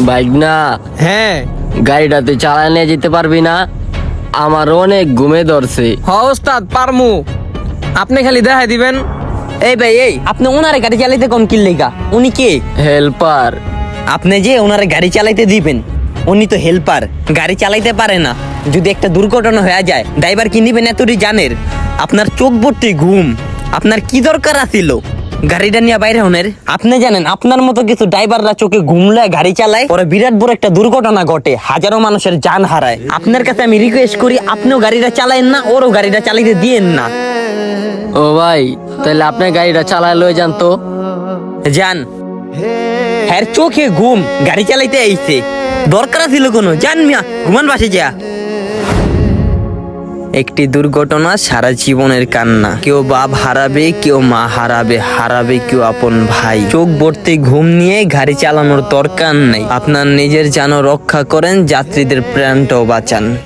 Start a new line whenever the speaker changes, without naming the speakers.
Bike না,
হ্যাঁ
গাড়িটা তুই চালায় নিয়ে যেতে পারবি না? আমার অনেক ঘুমে ধরছে।
হ ওস্তাদ পারমু, আপনি খালি দেখাই দিবেন।
এই ভাই, এই আপনি ওনারে গাড়ি চালাইতে কোন কি লেগা? উনি কে?
হেল্পার।
আপনি যে ওনারে গাড়ি চালাইতে দিবেন, উনি তো হেল্পার, গাড়ি চালাইতে পারে না। যদি একটা দুর্ঘটনা হয়ে যায়, ড্রাইভার কি নিবেন এতটি জানের? আপনার চোখ ভর্তি ঘুম, আপনার কি দরকার আছিল গাড়িটা নিয়ে বাইরে হনের? আপনি জানেন আপনার মতো কিছু ড্রাইভাররা চোখে ঘুমলে গাড়ি চালায়, পরে বিরাট বড় একটা দুর্ঘটনা ঘটে, হাজারো মানুষের জান হারায়। আপনার কাছে আমি রিকোয়েস্ট করি, আপনিও গাড়িটা চালায়েন না, ওরও গাড়িটা চালাইতে দিয়েন না।
ও ভাই, তাহলে আপনি গাড়িটা চালায় লয়ে যান তো।
যান। হ্যাঁ চোখে ঘুম, গাড়ি চালাইতে আইছে, দরকার ছিল কোনো? যান মিয়া, ঘুমান বাসে যা। একটি দুর্ঘটনা সারা জীবনের কান্না, কেউ বাপ হারাবে, কেউ মা হারাবে, হারাবে কেউ আপন ভাই। চোখ ভর্তি ঘুম নিয়ে গাড়ি চালানোর দরকার নেই। আপনার নিজের জানও রক্ষা করেন, যাত্রীদের প্রাণটাও বাঁচান।